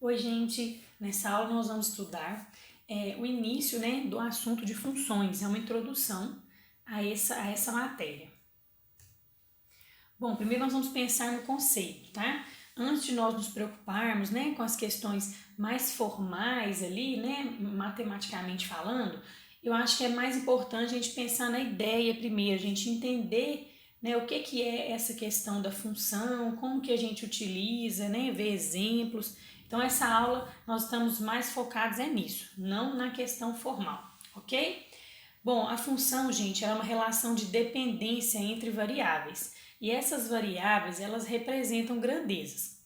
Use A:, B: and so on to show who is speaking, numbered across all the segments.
A: Oi, gente! Nessa aula nós vamos estudar o início, né, do assunto de funções, é uma introdução a essa matéria. Bom, primeiro nós vamos pensar no conceito, tá? Antes de nós nos preocuparmos, né, com as questões mais formais ali, né, matematicamente falando, eu acho que é mais importante a gente pensar na ideia primeiro, a gente entender, né, o que é essa questão da função, como que a gente utiliza, né, ver exemplos. Então essa aula nós estamos mais focados nisso, não na questão formal, ok? Bom, a função, gente, é uma relação de dependência entre variáveis. E essas variáveis, elas representam grandezas.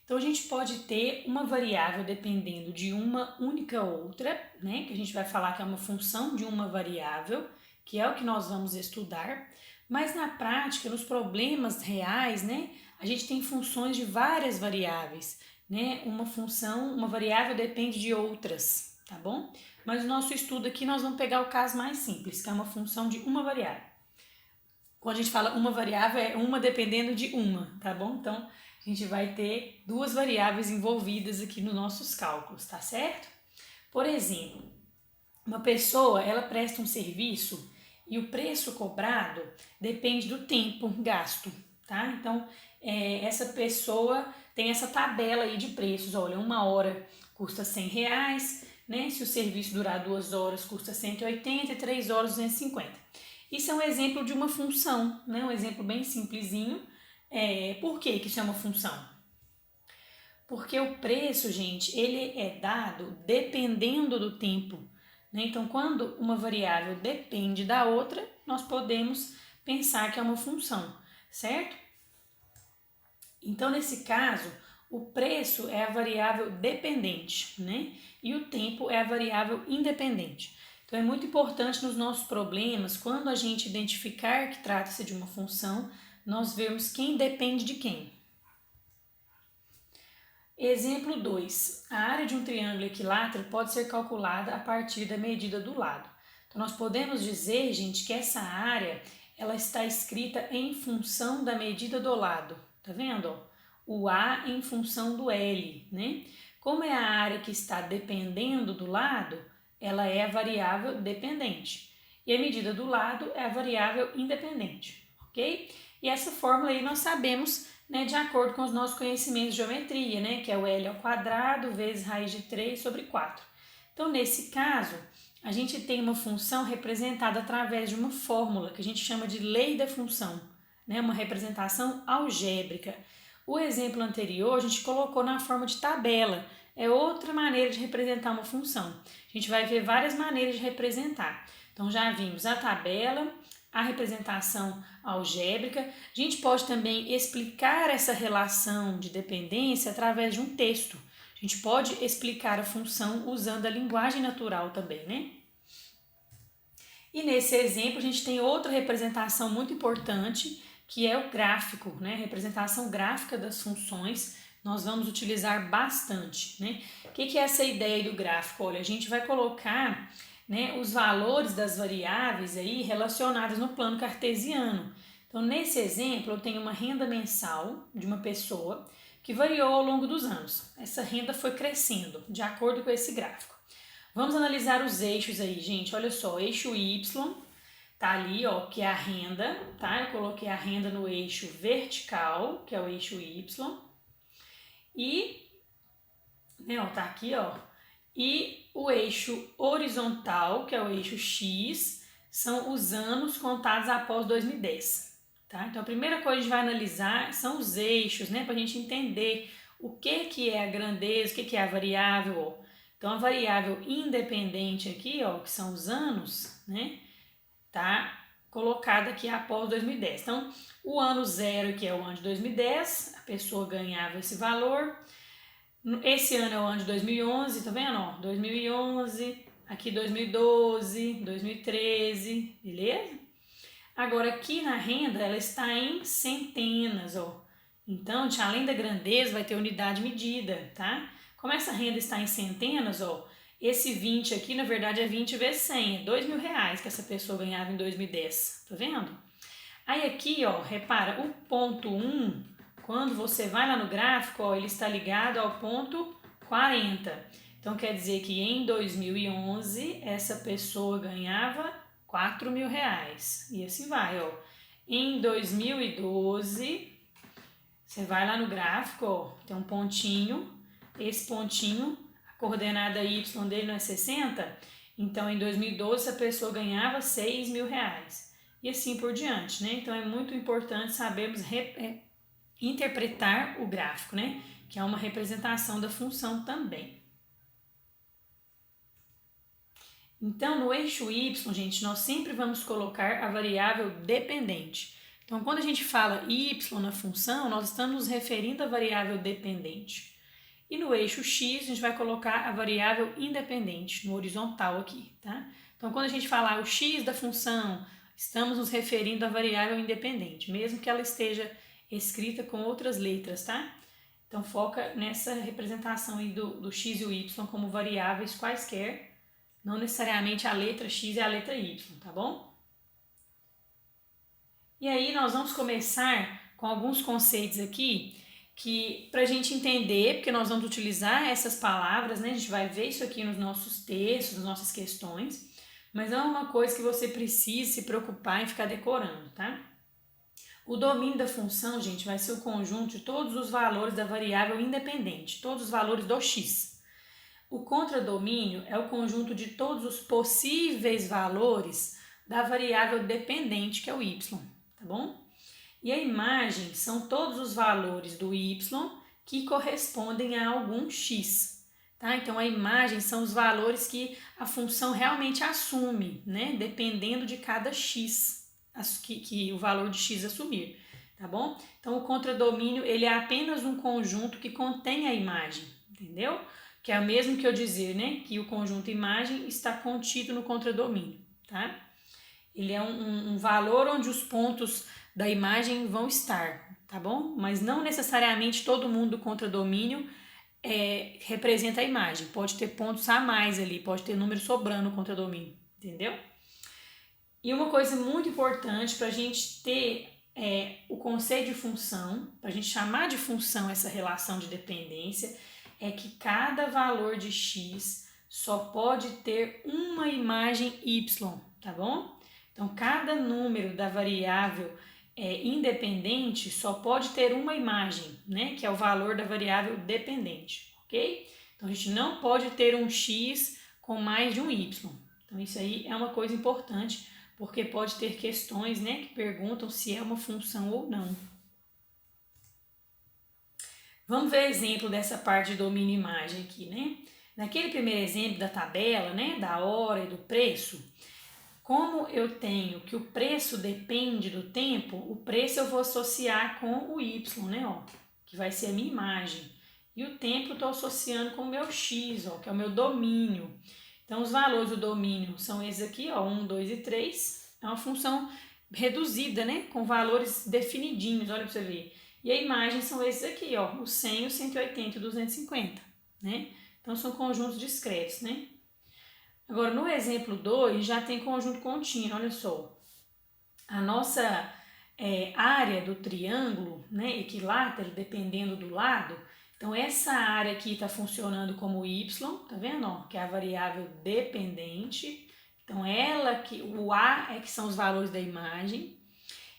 A: Então a gente pode ter uma variável dependendo de uma única outra, né? Que a gente vai falar que é uma função de uma variável, que é o que nós vamos estudar. Mas na prática, nos problemas reais, né? A gente tem funções de várias variáveis, né? Uma variável depende de outras, tá bom? Mas no nosso estudo aqui nós vamos pegar o caso mais simples, que é uma função de uma variável. Quando a gente fala uma variável, é uma dependendo de uma, tá bom? Então, a gente vai ter duas variáveis envolvidas aqui nos nossos cálculos, tá certo? Por exemplo, uma pessoa, ela presta um serviço e o preço cobrado depende do tempo gasto, tá? Então, essa pessoa tem essa tabela aí de preços, olha, 1 hora custa R$100, né? Se o serviço durar 2 horas, custa 180 e 3 horas, 250. Isso é um exemplo de uma função, né? Um exemplo bem simplesinho. Por que isso é uma função? Porque o preço, gente, ele é dado dependendo do tempo, né? Então, quando uma variável depende da outra, nós podemos pensar que é uma função, certo? Então, nesse caso, o preço é a variável dependente, né? E o tempo é a variável independente. Então, é muito importante nos nossos problemas, quando a gente identificar que trata-se de uma função, nós vermos quem depende de quem. Exemplo 2. A área de um triângulo equilátero pode ser calculada a partir da medida do lado. Então, nós podemos dizer, gente, que essa área ela está escrita em função da medida do lado. Tá vendo? O A em função do L, né? Como é a área que está dependendo do lado, ela é a variável dependente. E a medida do lado é a variável independente, ok? E essa fórmula aí nós sabemos, né, de acordo com os nossos conhecimentos de geometria, né, que é o L ao quadrado vezes raiz de 3 sobre 4. Então, nesse caso, a gente tem uma função representada através de uma fórmula que a gente chama de lei da função, né, uma representação algébrica. O exemplo anterior a gente colocou na forma de tabela, é outra maneira de representar uma função. A gente vai ver várias maneiras de representar. Então, já vimos a tabela, a representação algébrica. A gente pode também explicar essa relação de dependência através de um texto. A gente pode explicar a função usando a linguagem natural também, né? E nesse exemplo a gente tem outra representação muito importante, que é o gráfico, né? Representação gráfica das funções. Nós vamos utilizar bastante, né? O que é essa ideia do gráfico? Olha, a gente vai colocar, né, os valores das variáveis aí relacionadas no plano cartesiano. Então, nesse exemplo, eu tenho uma renda mensal de uma pessoa que variou ao longo dos anos. Essa renda foi crescendo de acordo com esse gráfico. Vamos analisar os eixos aí, gente. Olha só, eixo Y tá ali, ó, que é a renda, tá? Eu coloquei a renda no eixo vertical, que é o eixo Y. E, né, ó, tá aqui, ó. E o eixo horizontal, que é o eixo X, são os anos contados após 2010, tá? Então, a primeira coisa que a gente vai analisar são os eixos, né? Para a gente entender o que é a grandeza, o que é a variável, ó. Então, a variável independente aqui, ó, que são os anos, né? Tá colocada aqui após 2010. Então, o ano zero, que é o ano de 2010, a pessoa ganhava esse valor. Esse ano é o ano de 2011, tá vendo? Ó, 2011, aqui 2012, 2013, beleza? Agora, aqui na renda, ela está em centenas, ó. Então, além da grandeza, vai ter unidade medida, tá? Como essa renda está em centenas, ó, esse 20 aqui, na verdade, é 20 vezes 100, é R$2.000 que essa pessoa ganhava em 2010, tá vendo? Aí aqui, ó, repara, o ponto 1, quando você vai lá no gráfico, ó, ele está ligado ao ponto 40. Então, quer dizer que em 2011, essa pessoa ganhava R$ 4.000. E assim vai, ó. Em 2012, você vai lá no gráfico, ó, tem um pontinho. Esse pontinho, a coordenada Y dele não é 60? Então, em 2012, essa pessoa ganhava R$ 6.000. E assim por diante, né? Então, é muito importante sabermos interpretar o gráfico, né? Que é uma representação da função também. Então, no eixo Y, gente, nós sempre vamos colocar a variável dependente. Então, quando a gente fala y na função, nós estamos nos referindo à variável dependente. E no eixo X, a gente vai colocar a variável independente, no horizontal aqui, tá? Então, quando a gente falar o x da função, estamos nos referindo à variável independente, mesmo que ela esteja escrita com outras letras, tá? Então, foca nessa representação aí do x e o y como variáveis quaisquer, não necessariamente a letra X e a letra Y, tá bom? E aí nós vamos começar com alguns conceitos aqui que para a gente entender, porque nós vamos utilizar essas palavras, né? A gente vai ver isso aqui nos nossos textos, nas nossas questões, mas não é uma coisa que você precisa se preocupar em ficar decorando, tá? O domínio da função, gente, vai ser o conjunto de todos os valores da variável independente, todos os valores do X. O contradomínio é o conjunto de todos os possíveis valores da variável dependente, que é o y, tá bom? E a imagem são todos os valores do y que correspondem a algum x, tá? Então, a imagem são os valores que a função realmente assume, né? Dependendo de cada x que o valor de x assumir, tá bom? Então, o contradomínio, ele é apenas um conjunto que contém a imagem, entendeu? Que é o mesmo que eu dizer, né, que o conjunto imagem está contido no contradomínio, tá? Ele é um valor onde os pontos da imagem vão estar, tá bom? Mas não necessariamente todo mundo do contradomínio representa a imagem. Pode ter pontos a mais ali, pode ter número sobrando no contradomínio, entendeu? E uma coisa muito importante para a gente ter o conceito de função, para a gente chamar de função essa relação de dependência, é que cada valor de x só pode ter uma imagem y, tá bom? Então, cada número da variável independente só pode ter uma imagem, né? Que é o valor da variável dependente, ok? Então, a gente não pode ter um x com mais de um y. Então, isso aí é uma coisa importante, porque pode ter questões, né, que perguntam se é uma função ou não. Vamos ver exemplo dessa parte de domínio imagem aqui, né? Naquele primeiro exemplo da tabela, né, da hora e do preço, como eu tenho que o preço depende do tempo, o preço eu vou associar com o y, né, ó, que vai ser a minha imagem. E o tempo eu estou associando com o meu x, ó, que é o meu domínio. Então, os valores do domínio são esses aqui, ó, 1, 2 e 3. É uma função reduzida, né, com valores definidinhos, olha para você ver. E a imagem são esses aqui, ó, o 100, o 180 e o 250, né? Então, são conjuntos discretos, né? Agora, no exemplo 2, já tem conjunto contínuo, olha só. A nossa área do triângulo, né, equilátero, dependendo do lado, então essa área aqui está funcionando como y, tá vendo, ó? Que é a variável dependente. Então, o A é que são os valores da imagem.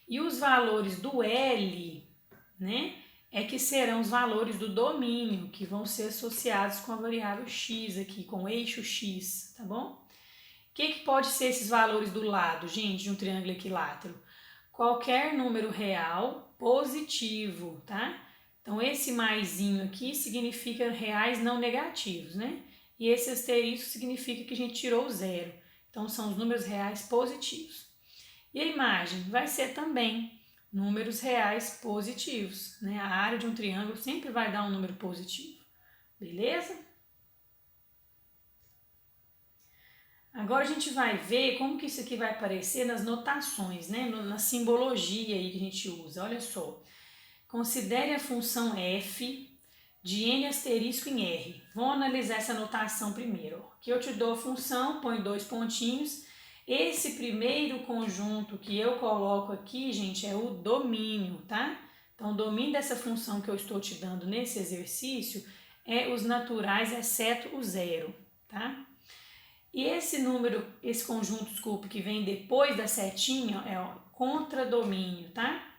A: E os valores do L, né, é que serão os valores do domínio, que vão ser associados com a variável x aqui, com o eixo x, tá bom? O que pode ser esses valores do lado, gente, de um triângulo equilátero? Qualquer número real positivo, tá? Então, esse maisinho aqui significa reais não negativos, né? E esse asterisco significa que a gente tirou o zero. Então, são os números reais positivos. E a imagem vai ser também números reais positivos, né? A área de um triângulo sempre vai dar um número positivo, beleza? Agora a gente vai ver como que isso aqui vai aparecer nas notações, né? Na simbologia aí que a gente usa, olha só. Considere a função f de n asterisco em r. Vamos analisar essa notação primeiro. Aqui eu te dou a função, põe 2 pontinhos. Esse primeiro conjunto que eu coloco aqui, gente, é o domínio, tá? Então, o domínio dessa função que eu estou te dando nesse exercício os naturais, exceto o zero, tá? E esse número, esse conjunto, desculpa, que vem depois da setinha, é o contradomínio, tá?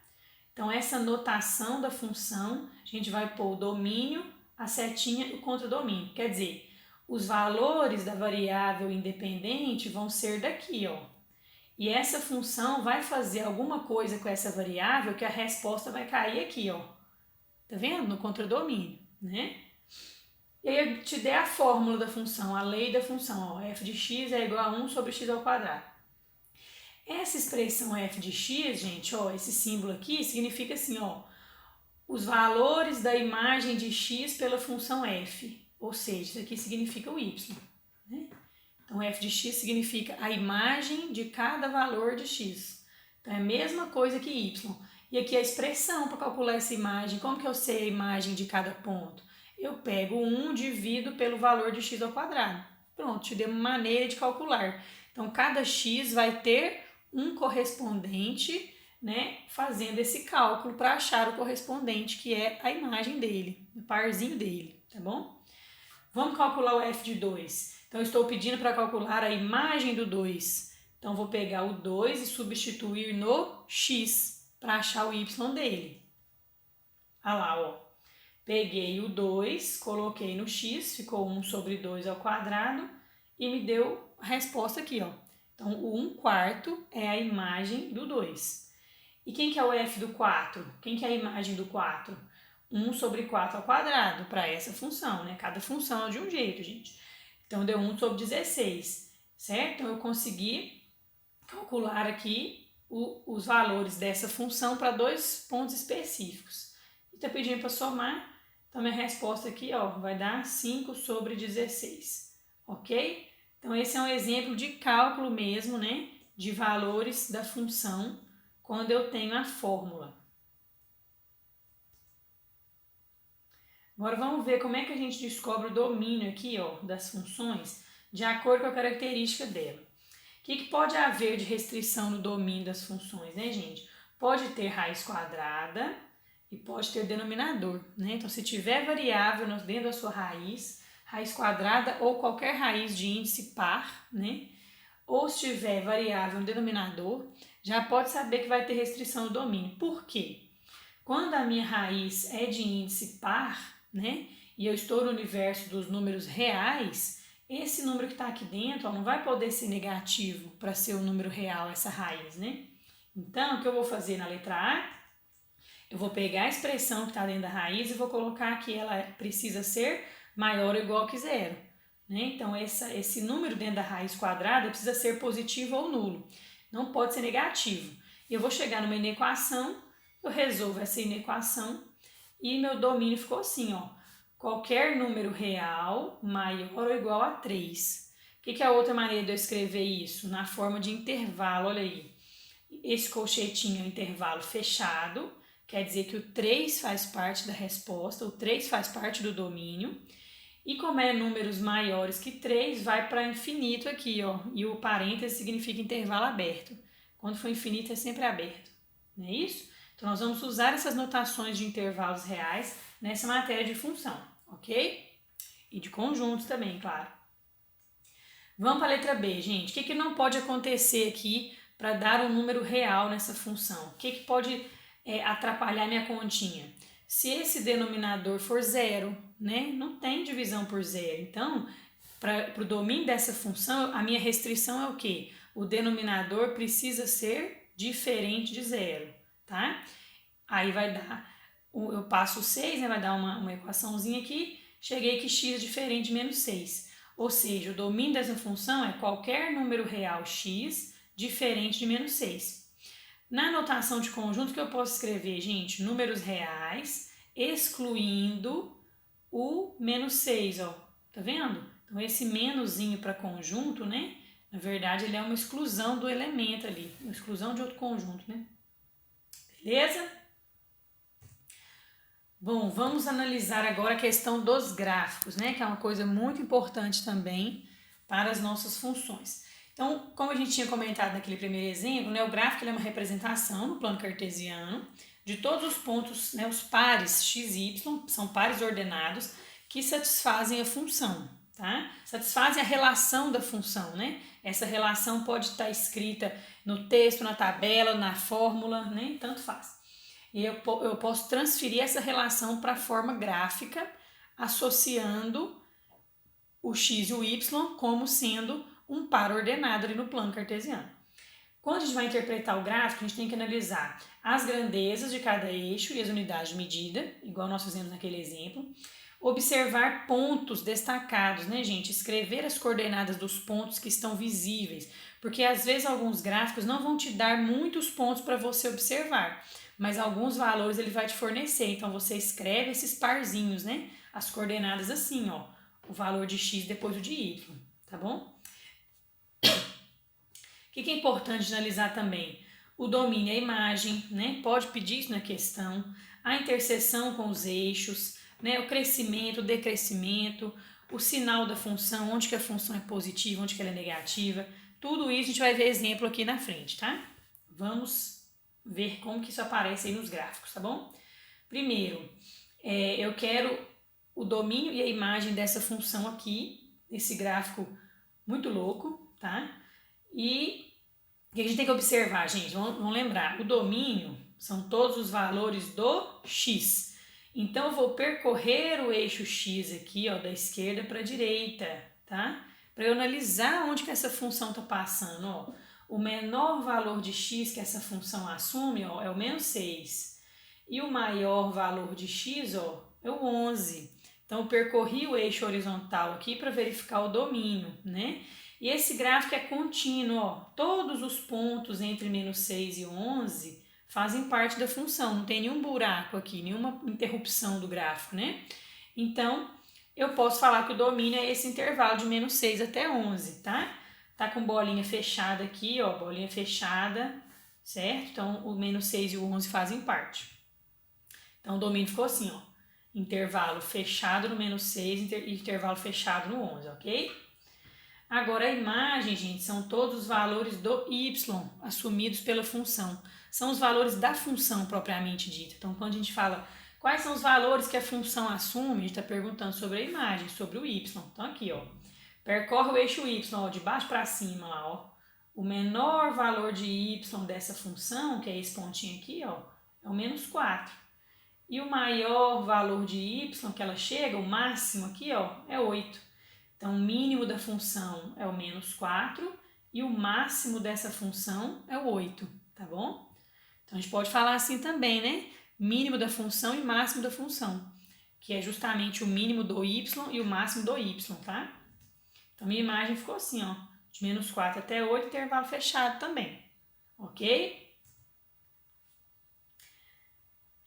A: Então, essa notação da função, a gente vai pôr o domínio, a setinha e o contradomínio. Quer dizer, os valores da variável independente vão ser daqui, ó. E essa função vai fazer alguma coisa com essa variável que a resposta vai cair aqui, ó. Tá vendo? No contradomínio, né? E aí eu te dei a fórmula da função, a lei da função, ó. F de x é igual a 1 sobre x ao quadrado. Essa expressão f de x, gente, ó, esse símbolo aqui significa assim, ó, os valores da imagem de x pela função f, ou seja, isso aqui significa o y, né? Então, f de x significa a imagem de cada valor de x. Então, é a mesma coisa que y. E aqui a expressão para calcular essa imagem, como que eu sei a imagem de cada ponto? Eu pego 1, divido pelo valor de x ao quadrado. Pronto, te dei uma maneira de calcular. Então, cada x vai ter um correspondente, né, fazendo esse cálculo para achar o correspondente, que é a imagem dele, o parzinho dele, tá bom? Vamos calcular o f de 2. Então, eu estou pedindo para calcular a imagem do 2. Então, vou pegar o 2 e substituir no x para achar o y dele. Olha lá, ó. Peguei o 2, coloquei no x, ficou 1 sobre 2 ao quadrado e me deu a resposta aqui, ó. Então, o 1/4 é a imagem do 2. E quem que é o f do 4? Quem que é a imagem do 4? 1 sobre 4 ao quadrado, para essa função, né? Cada função é de um jeito, gente. Então, deu 1 sobre 16, certo? Então, eu consegui calcular aqui os valores dessa função para 2 pontos específicos. E está pedindo para somar, então minha resposta aqui, ó, vai dar 5 sobre 16, ok? Então, esse é um exemplo de cálculo mesmo, né, de valores da função quando eu tenho a fórmula. Agora, vamos ver como é que a gente descobre o domínio aqui, ó, das funções de acordo com a característica dela. O que pode haver de restrição no domínio das funções, né, gente? Pode ter raiz quadrada e pode ter denominador, né? Então, se tiver variável dentro da sua raiz quadrada ou qualquer raiz de índice par, né? Ou se tiver variável no denominador, já pode saber que vai ter restrição no domínio. Por quê? Quando a minha raiz é de índice par, né? E eu estou no universo dos números reais, esse número que está aqui dentro, ó, não vai poder ser negativo para ser o número real, essa raiz, né? Então, o que eu vou fazer na letra A? Eu vou pegar a expressão que está dentro da raiz e vou colocar que ela precisa ser maior ou igual que zero, né? Então, esse número dentro da raiz quadrada precisa ser positivo ou nulo, não pode ser negativo. E eu vou chegar numa inequação, eu resolvo essa inequação e meu domínio ficou assim, ó. Qualquer número real maior ou igual a 3. O que é a outra maneira de eu escrever isso? Na forma de intervalo, olha aí. Esse colchetinho é um intervalo fechado, quer dizer que o 3 faz parte da resposta, o 3 faz parte do domínio. E como é números maiores que 3, vai para infinito aqui, ó. E o parêntese significa intervalo aberto. Quando for infinito é sempre aberto, não é isso? Então, nós vamos usar essas notações de intervalos reais nessa matéria de função, ok? E de conjuntos também, claro. Vamos para a letra B, gente. O que não pode acontecer aqui para dar um número real nessa função? O que pode atrapalhar minha continha? Se esse denominador for zero, né? Não tem divisão por zero. Então, para o domínio dessa função, a minha restrição é o quê? O denominador precisa ser diferente de zero, tá? Aí vai dar, eu passo o 6, né? Vai dar uma equaçãozinha aqui, cheguei que x é diferente de menos 6. Ou seja, o domínio dessa função é qualquer número real x diferente de menos 6. Na notação de conjunto, que eu posso escrever, gente, números reais excluindo o menos 6, ó. Tá vendo? Então, esse menusinho para conjunto, né? Na verdade, ele é uma exclusão do elemento ali, uma exclusão de outro conjunto, né? Beleza? Bom, vamos analisar agora a questão dos gráficos, né? Que é uma coisa muito importante também para as nossas funções. Então, como a gente tinha comentado naquele primeiro exemplo, né, o gráfico ele é uma representação no plano cartesiano de todos os pontos, né, os pares x e y, são pares ordenados, que satisfazem a função, tá? Satisfazem a relação da função, né? Essa relação pode estar escrita no texto, na tabela, na fórmula, né? Tanto faz. E eu posso transferir essa relação para a forma gráfica, associando o x e o y como sendo um par ordenado ali no plano cartesiano. Quando a gente vai interpretar o gráfico, a gente tem que analisar as grandezas de cada eixo e as unidades de medida, igual nós fizemos naquele exemplo. Observar pontos destacados, né, gente? Escrever as coordenadas dos pontos que estão visíveis, porque às vezes alguns gráficos não vão te dar muitos pontos para você observar, mas alguns valores ele vai te fornecer, então você escreve esses parzinhos, né? As coordenadas assim, ó, o valor de x depois o de y, tá bom? O que é importante analisar também? O domínio e a imagem, né? Pode pedir isso na questão, a interseção com os eixos, né? O crescimento, o decrescimento, o sinal da função, onde que a função é positiva, onde que ela é negativa, tudo isso a gente vai ver exemplo aqui na frente, tá? Vamos ver como que isso aparece aí nos gráficos, tá bom? Primeiro, eu quero o domínio e a imagem dessa função aqui, esse gráfico muito louco, tá? E o que a gente tem que observar, gente? Vamos lembrar, o domínio são todos os valores do x. Então, eu vou percorrer o eixo x aqui, ó, da esquerda para a direita, tá? Para eu analisar onde que essa função está passando, ó. O menor valor de x que essa função assume, ó, é o menos 6. E o maior valor de x, ó, é o 11. Então, eu percorri o eixo horizontal aqui para verificar o domínio, né? E esse gráfico é contínuo, ó. Todos os pontos entre menos 6 e 11 fazem parte da função, não tem nenhum buraco aqui, nenhuma interrupção do gráfico, né? Então, eu posso falar que o domínio é esse intervalo de menos 6 até 11, tá? Tá com bolinha fechada aqui, ó, bolinha fechada, certo? Então, o menos 6 e o 11 fazem parte. Então, o domínio ficou assim, ó. Intervalo fechado no menos 6 e intervalo fechado no 11, ok? Agora, a imagem, gente, são todos os valores do y assumidos pela função. São os valores da função propriamente dita. Então, quando a gente fala quais são os valores que a função assume, a gente está perguntando sobre a imagem, sobre o y. Então, aqui, ó, percorre o eixo y, ó, de baixo para cima, lá, ó. O menor valor de y dessa função, que é esse pontinho aqui, ó, é o menos 4. E o maior valor de y que ela chega, o máximo aqui, ó, é 8. Então, o mínimo da função é o menos 4 e o máximo dessa função é o 8, tá bom? Então, a gente pode falar assim também, né? Mínimo da função e máximo da função, que é justamente o mínimo do y e o máximo do y, tá? Então, minha imagem ficou assim, ó, de menos 4 até 8, intervalo fechado também, ok?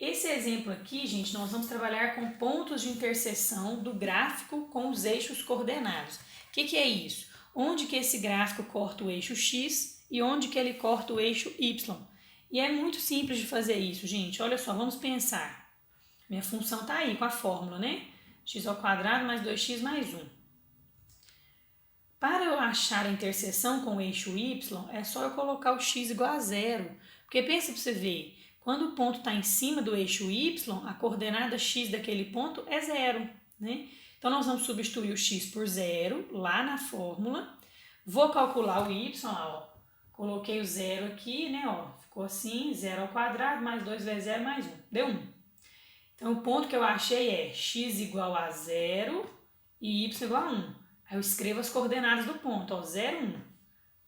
A: Esse exemplo aqui, gente, nós vamos trabalhar com pontos de interseção do gráfico com os eixos coordenados. O que é isso? Onde que esse gráfico corta o eixo x e onde que ele corta o eixo y. E é muito simples de fazer isso, gente. Olha só, vamos pensar. Minha função está aí com a fórmula, né? X ao quadrado mais 2x mais 1. Para eu achar a interseção com o eixo y, é só eu colocar o x igual a 0. Porque pensa para você ver, quando o ponto está em cima do eixo y, a coordenada x daquele ponto é 0, né? Então, nós vamos substituir o x por 0 lá na fórmula. Vou calcular o y, ó. Coloquei o 0 aqui, né? Ó, ficou assim, 0 ao quadrado mais 2 vezes 0 mais 1. Deu 1. Então, o ponto que eu achei é x igual a 0 e y igual a 1. Aí eu escrevo as coordenadas do ponto, ó, 0, 1.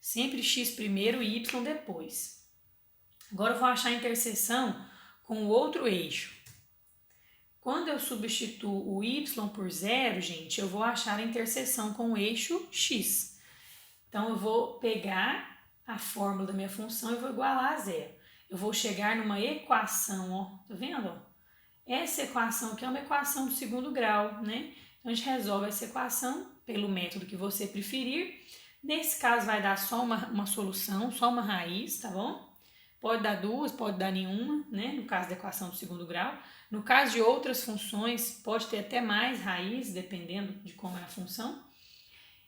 A: Sempre x primeiro e y depois. Agora eu vou achar a interseção com o outro eixo. Quando eu substituo o y por 0, gente, eu vou achar a interseção com o eixo x. Então, eu vou pegar a fórmula da minha função e vou igualar a 0. Eu vou chegar numa equação, ó, tá vendo? Essa equação aqui é uma equação do segundo grau, né? Então, a gente resolve essa equação pelo método que você preferir. Nesse caso, vai dar só uma solução, só uma raiz, tá bom? Pode dar duas, pode dar nenhuma, né? No caso da equação do segundo grau. No caso de outras funções, pode ter até mais raiz, dependendo de como é a função.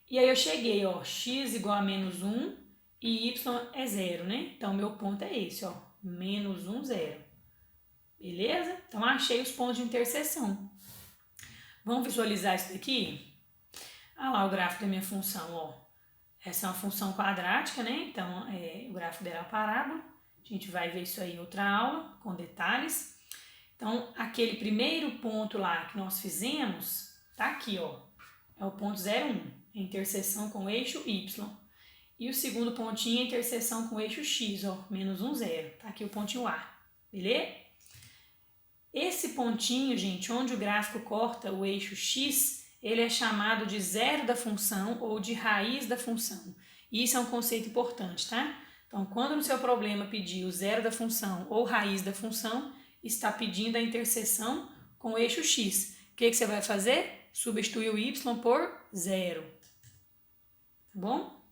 A: E aí eu cheguei, ó, x igual a menos 1 e y é 0, né? Então, meu ponto é esse, ó, menos 1, 0. Beleza? Então, achei os pontos de interseção. Vamos visualizar isso daqui? Ah lá o gráfico da minha função, ó. Essa é uma função quadrática, né? Então, o gráfico dela é a parábola. A gente vai ver isso aí em outra aula, com detalhes. Então, aquele primeiro ponto lá que nós fizemos, tá aqui, ó. É o ponto 0,1, a interseção com o eixo Y. E o segundo pontinho é a interseção com o eixo X, ó, menos 1, 0. Tá aqui o pontinho A, beleza? Esse pontinho, gente, onde o gráfico corta o eixo X, ele é chamado de zero da função ou de raiz da função. Isso é um conceito importante, tá? Então, quando no seu problema pedir o zero da função ou raiz da função, está pedindo a interseção com o eixo X. O que você vai fazer? Substituir o Y por zero. Tá bom?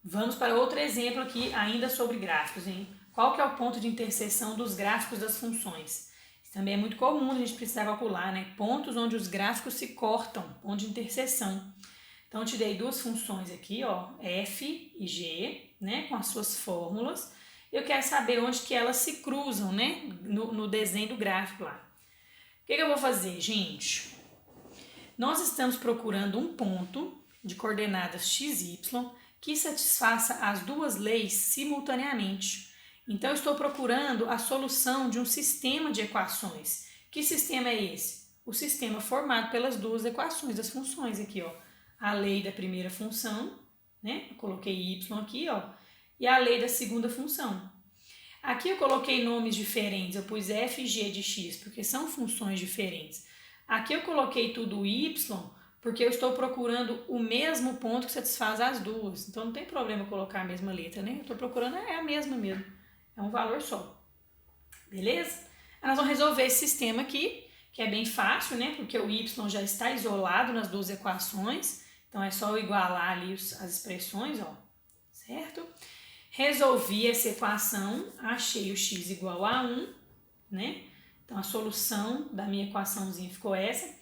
A: Vamos para outro exemplo aqui, ainda sobre gráficos, hein? Qual que é o ponto de interseção dos gráficos das funções? Isso também é muito comum a gente precisar calcular, né? Pontos onde os gráficos se cortam, ponto de interseção. Então, eu te dei duas funções aqui, ó, f e g, né? Com as suas fórmulas. Eu quero saber onde que elas se cruzam, né? No desenho do gráfico lá. O que eu vou fazer, gente? Nós estamos procurando um ponto de coordenadas x, y que satisfaça as duas leis simultaneamente. Então, eu estou procurando a solução de um sistema de equações. Que sistema é esse? O sistema formado pelas duas equações das funções aqui, ó. A lei da primeira função, né? Eu coloquei y aqui, ó. E a lei da segunda função. Aqui eu coloquei nomes diferentes, eu pus f e g de x, porque são funções diferentes. Aqui eu coloquei tudo y, porque eu estou procurando o mesmo ponto que satisfaz as duas. Então não tem problema colocar a mesma letra, né? Eu estou procurando a mesma mesmo. É um valor só. Beleza? Aí nós vamos resolver esse sistema aqui, que é bem fácil, né? Porque o y já está isolado nas duas equações. Então é só eu igualar ali as expressões, ó. Certo? Resolvi essa equação, achei o x igual a 1, né? Então a solução da minha equaçãozinha ficou essa.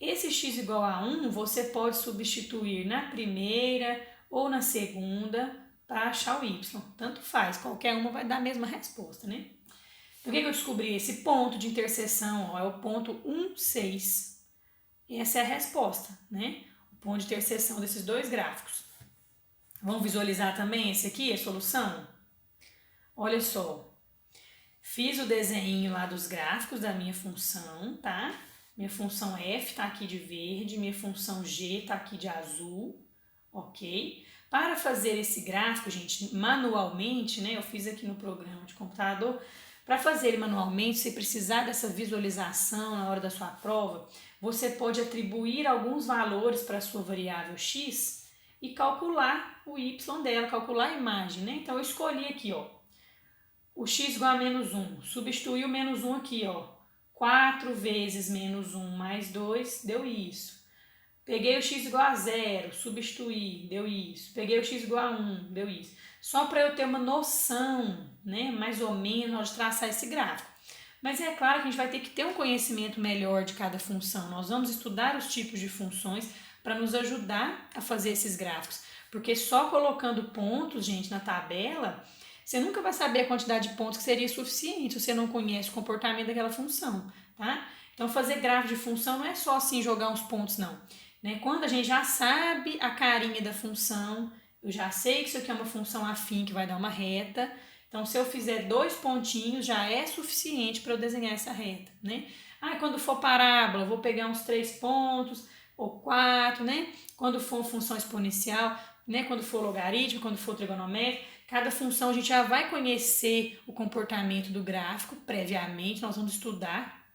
A: Esse x igual a 1 você pode substituir na primeira ou na segunda para achar o y. Tanto faz, qualquer uma vai dar a mesma resposta, né? Então, o que eu descobri? Esse ponto de interseção, ó, é o ponto 1, 6. Essa é a resposta, né? O ponto de interseção desses dois gráficos. Vamos visualizar também esse aqui, a solução? Olha só. Fiz o desenho lá dos gráficos da minha função, tá? Minha função f está aqui de verde, minha função g está aqui de azul, ok? Para fazer esse gráfico, gente, manualmente, né? Eu fiz aqui no programa de computador. Para fazer ele manualmente, se precisar dessa visualização na hora da sua prova, você pode atribuir alguns valores para a sua variável x e calcular o y dela, calcular a imagem, né? Então, eu escolhi aqui, ó, o x igual a menos 1, substituí o menos 1 aqui, ó. 4 vezes menos 1 mais 2 deu isso. Peguei o x igual a 0, substituí, deu isso. Peguei o x igual a 1, deu isso. Só para eu ter uma noção, né, mais ou menos, de traçar esse gráfico. Mas é claro que a gente vai ter que ter um conhecimento melhor de cada função. Nós vamos estudar os tipos de funções para nos ajudar a fazer esses gráficos. Porque só colocando pontos, gente, na tabela, você nunca vai saber a quantidade de pontos que seria suficiente se você não conhece o comportamento daquela função, tá? Então, fazer gráfico de função não é só assim jogar uns pontos, não. Né? Quando a gente já sabe a carinha da função, eu já sei que isso aqui é uma função afim que vai dar uma reta. Então, se eu fizer 2 pontinhos, já é suficiente para eu desenhar essa reta, né? Ah, quando for parábola, eu vou pegar uns 3 pontos ou 4, né? Quando for função exponencial, né? Quando for logaritmo, quando for trigonométrico, cada função a gente já vai conhecer o comportamento do gráfico previamente, nós vamos estudar,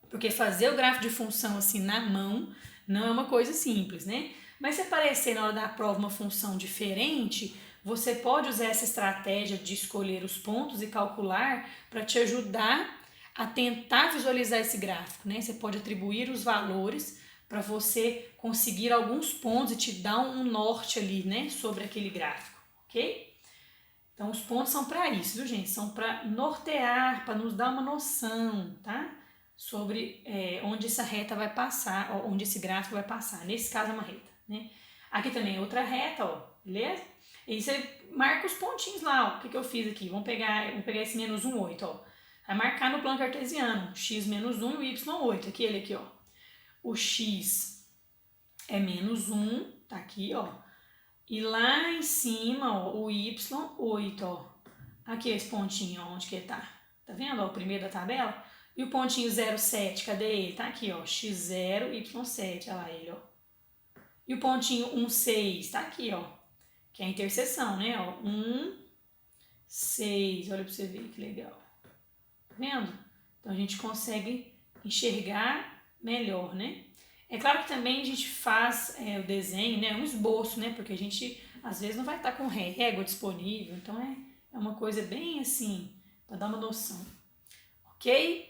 A: porque fazer o gráfico de função assim na mão não é uma coisa simples, né? Mas se aparecer na hora da prova uma função diferente, você pode usar essa estratégia de escolher os pontos e calcular para te ajudar a tentar visualizar esse gráfico, né? Você pode atribuir os valores para você conseguir alguns pontos e te dar um norte ali, né, sobre aquele gráfico, ok? Então, os pontos são para isso, viu, gente? São para nortear, para nos dar uma noção, tá? Sobre onde essa reta vai passar, onde esse gráfico vai passar. Nesse caso, é uma reta, né? Aqui também é outra reta, ó, beleza? E você marca os pontinhos lá, ó. O que eu fiz aqui? Vamos pegar esse menos 1, 8, ó. Vai marcar no plano cartesiano, x menos 1 e o y 8, aquele aqui, ó. O x é menos 1, tá aqui, ó. E lá em cima, ó, o y 8, ó. Aqui esse pontinho, ó, onde que ele tá? Tá vendo, ó, o primeiro da tabela? E o pontinho 0,7, cadê ele? Tá aqui, ó, x0, y7, olha lá ele, ó. E o pontinho 1,6, tá aqui, ó, que é a interseção, né, ó, 1,6, olha pra você ver que legal. Tá vendo? Então a gente consegue enxergar melhor, né? É claro que também a gente faz o desenho, né, um esboço, né, porque a gente às vezes não vai estar com régua disponível, então é uma coisa bem assim, para dar uma noção, ok?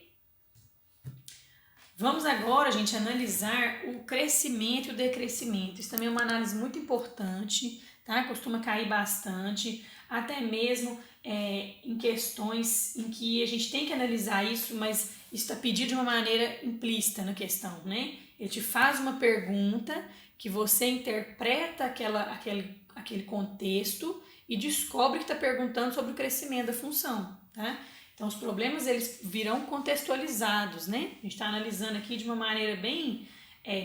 A: Vamos agora, gente, analisar o crescimento e o decrescimento. Isso também é uma análise muito importante, tá? Costuma cair bastante, até mesmo em questões em que a gente tem que analisar isso, mas isso está pedido de uma maneira implícita na questão, né? Ele te faz uma pergunta que você interpreta aquele contexto e descobre que está perguntando sobre o crescimento da função, tá? Então, os problemas eles virão contextualizados, né? A gente está analisando aqui de uma maneira bem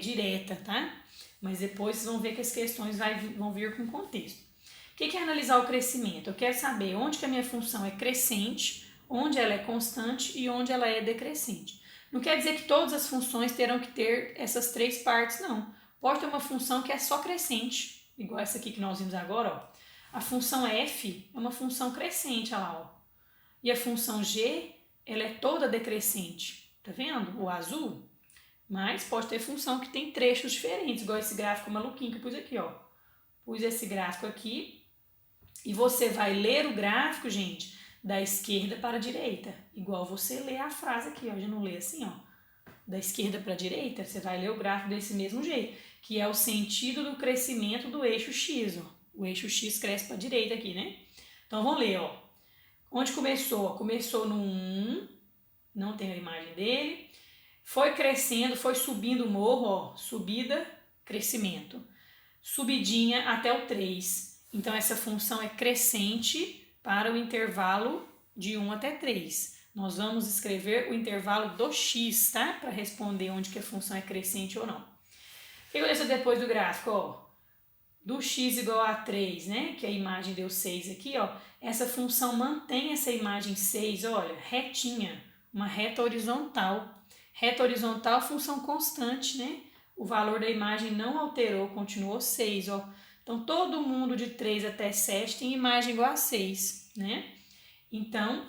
A: direta, tá? Mas depois vocês vão ver que as questões vão vir com contexto. O que é analisar o crescimento? Eu quero saber onde que a minha função é crescente, onde ela é constante e onde ela é decrescente. Não quer dizer que todas as funções terão que ter essas três partes, não. Pode ter uma função que é só crescente, igual essa aqui que nós vimos agora, ó. A função f é uma função crescente, olha lá, ó. E a função g, ela é toda decrescente, tá vendo? O azul. Mas pode ter função que tem trechos diferentes, igual esse gráfico maluquinho que eu pus aqui, ó. Pus esse gráfico aqui e você vai ler o gráfico, gente, da esquerda para a direita. Igual você lê a frase aqui, ó. Já não lê assim, ó. Da esquerda para a direita, você vai ler o gráfico desse mesmo jeito, que é o sentido do crescimento do eixo x, ó. O eixo x cresce para a direita aqui, né? Então vamos ler, ó. Onde começou? Começou no 1, não tem a imagem dele. Foi crescendo, foi subindo o morro, ó, subida, crescimento. Subidinha até o 3. Então, essa função é crescente para o intervalo de 1 até 3. Nós vamos escrever o intervalo do x, tá? Para responder onde que a função é crescente ou não. O que aconteceu depois do gráfico? Ó, do x igual a 3, né? Que a imagem deu 6 aqui, ó. Essa função mantém essa imagem 6, olha, retinha, uma reta horizontal. Reta horizontal, função constante, né? O valor da imagem não alterou, continuou 6, ó. Então, todo mundo de 3 até 7 tem imagem igual a 6, né? Então,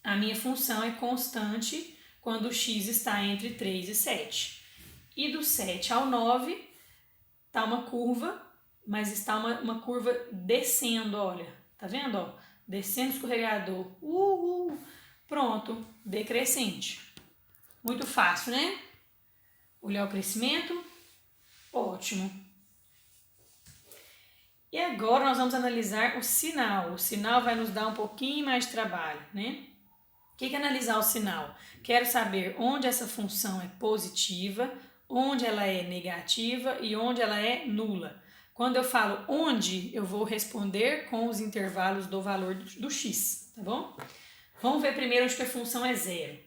A: a minha função é constante quando o x está entre 3 e 7. E do 7 ao 9, está uma curva, mas está uma curva descendo, olha. Tá vendo, ó? Descendo o escorregador. Pronto, decrescente. Muito fácil, né? Olhar o crescimento. Ótimo. E agora nós vamos analisar o sinal. O sinal vai nos dar um pouquinho mais de trabalho, né? O que é analisar o sinal? Quero saber onde essa função é positiva, onde ela é negativa e onde ela é nula. Quando eu falo onde, eu vou responder com os intervalos do valor do x, tá bom? Vamos ver primeiro onde que a função é zero.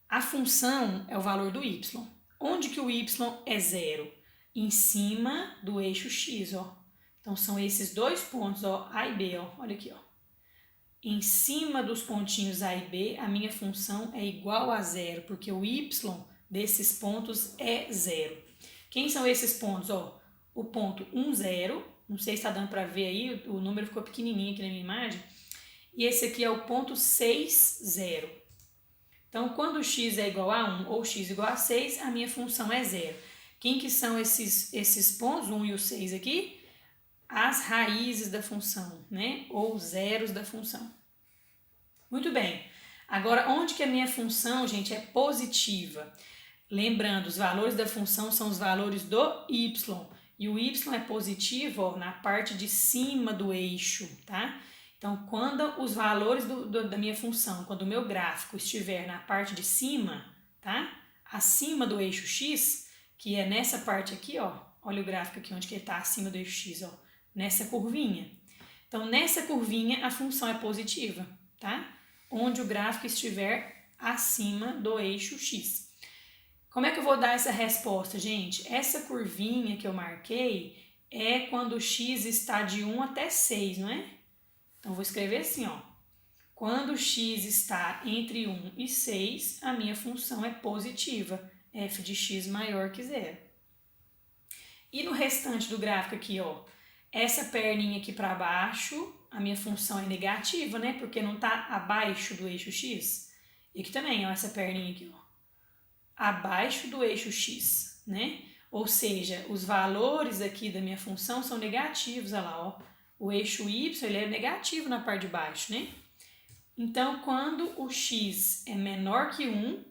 A: A função é o valor do y. Onde que o y é zero? Em cima do eixo x, ó. Então, são esses dois pontos, ó, A e B, ó. Olha aqui, ó. Em cima dos pontinhos A e B, a minha função é igual a zero, porque o y desses pontos é zero. Quem são esses pontos, ó? O ponto 1, 0, não sei se está dando para ver aí, o número ficou pequenininho aqui na minha imagem. E esse aqui é o ponto 6, 0. Então, quando o x é igual a 1 ou x igual a 6, a minha função é 0. Quem que são esses pontos, 1 e o 6 aqui? As raízes da função, né? Ou zeros da função. Muito bem. Agora, onde que a minha função, gente, é positiva? Lembrando, os valores da função são os valores do y. E o y é positivo, ó, na parte de cima do eixo, tá? Então, quando os valores da minha função, quando o meu gráfico estiver na parte de cima, tá? Acima do eixo x, que é nessa parte aqui, ó. Olha o gráfico aqui, onde que ele está acima do eixo x, ó. Nessa curvinha. Então, nessa curvinha, a função é positiva, tá? onde o gráfico estiver acima do eixo X. Como é que eu vou dar essa resposta, gente? Essa curvinha que eu marquei é quando o X está de 1 até 6, não é? Então, vou escrever assim, ó. Quando o X está entre 1 e 6, a minha função é positiva, f de x maior que 0. E no restante do gráfico aqui, ó, essa perninha aqui para baixo, a minha função é negativa, né? Porque não está abaixo do eixo X. E aqui também, ó, essa perninha aqui, ó, abaixo do eixo X, né? Ou seja, os valores aqui da minha função são negativos, olha lá, ó. O eixo Y, ele é negativo na parte de baixo, né? Então, quando o X é menor que 1,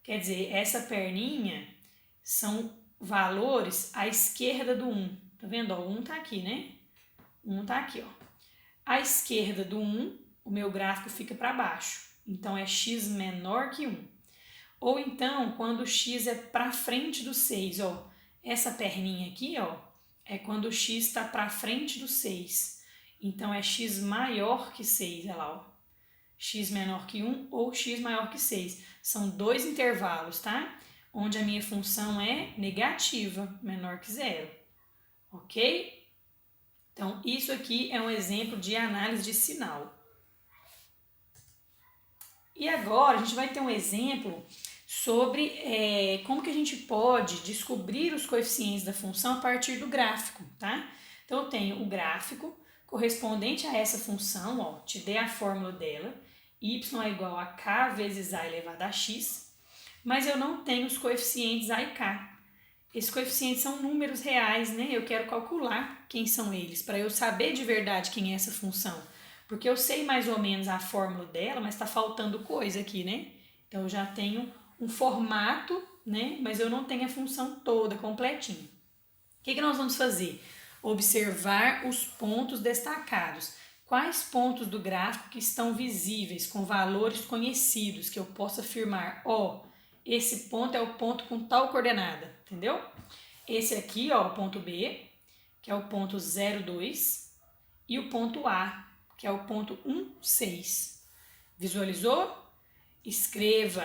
A: quer dizer, essa perninha são valores à esquerda do 1. Tá vendo? Ó, o 1 tá aqui, né? O 1 tá aqui, ó. À esquerda do 1, o meu gráfico fica para baixo. Então, é X menor que 1. Ou então, quando o X é para frente do 6, ó. Essa perninha aqui, ó, é quando o X está para frente do 6. Então, é X maior que 6, olha lá, ó. X menor que 1 ou X maior que 6. São dois intervalos, tá? Onde a minha função é negativa, menor que 0. Ok? Então, isso aqui é um exemplo de análise de sinal. E agora, a gente vai ter um exemplo sobre como que a gente pode descobrir os coeficientes da função a partir do gráfico, tá? Então, eu tenho o gráfico correspondente a essa função, ó, te dei a fórmula dela, y é igual a k vezes a elevado a x, mas eu não tenho os coeficientes a e k. Esses coeficientes são números reais, né? Eu quero calcular quem são eles, para eu saber de verdade quem é essa função. Porque eu sei mais ou menos a fórmula dela, mas está faltando coisa aqui, né? Então, eu já tenho um formato, né? Mas eu não tenho a função toda, completinha. O que nós vamos fazer? Observar os pontos destacados. Quais pontos do gráfico que estão visíveis, com valores conhecidos, que eu posso afirmar, ó, esse ponto é o ponto com tal coordenada, entendeu? Esse aqui, ó, o ponto B, que é o ponto 0,2, e o ponto A, que é o ponto 1,6. Visualizou? Escreva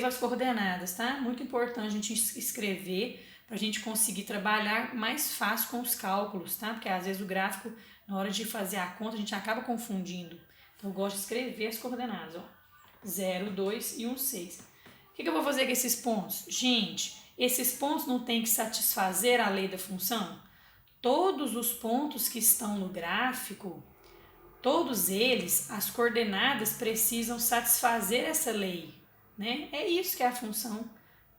A: as coordenadas, tá? Muito importante a gente escrever para a gente conseguir trabalhar mais fácil com os cálculos, tá? Porque às vezes o gráfico, na hora de fazer a conta, a gente acaba confundindo. Então eu gosto de escrever as coordenadas, ó. 0, 2 e 1,6. O que eu vou fazer com esses pontos? Gente, esses pontos não têm que satisfazer a lei da função? Todos os pontos que estão no gráfico, todos eles, as coordenadas precisam satisfazer essa lei, né? É isso que é a função,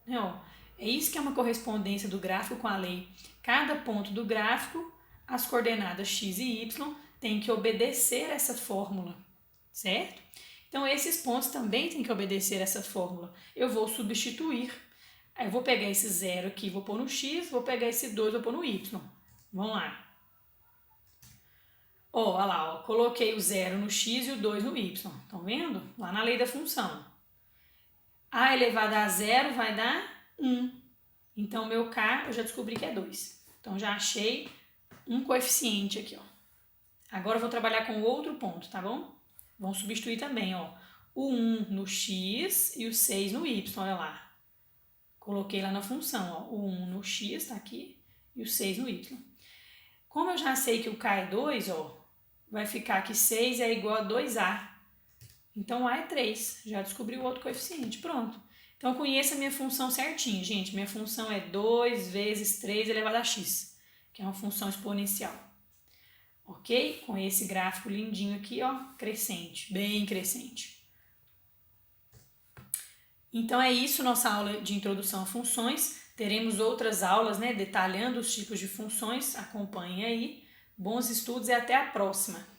A: né? Ó, é isso que é uma correspondência do gráfico com a lei. Cada ponto do gráfico, as coordenadas x e y têm que obedecer essa fórmula, certo? Então, esses pontos também têm que obedecer essa fórmula. Eu vou substituir. Aí eu vou pegar esse 0 aqui, vou pôr no x, vou pegar esse 2, vou pôr no y. Vamos lá. Ó, olha lá, ó, coloquei o 0 no x e o 2 no y. Estão vendo? Lá na lei da função. A elevado a 0 vai dar 1. Então, meu k eu já descobri que é 2. Então, já achei um coeficiente aqui, ó. Agora, eu vou trabalhar com outro ponto, tá bom? Vamos substituir também, ó. O 1 no x e o 6 no y, olha lá. Coloquei lá na função, ó. O 1 no x, tá aqui, e o 6 no y. Como eu já sei que o k é 2, ó, vai ficar que 6 é igual a 2a. Então, a é 3. Já descobri o outro coeficiente. Pronto. Então, conheça a minha função certinho, gente. Minha função é 2 vezes 3 elevado a x, que é uma função exponencial. Ok? Com esse gráfico lindinho aqui, ó, crescente, bem crescente. Então, é isso, nossa aula de introdução a funções. Teremos outras aulas, né, detalhando os tipos de funções. Acompanhem aí. Bons estudos e até a próxima!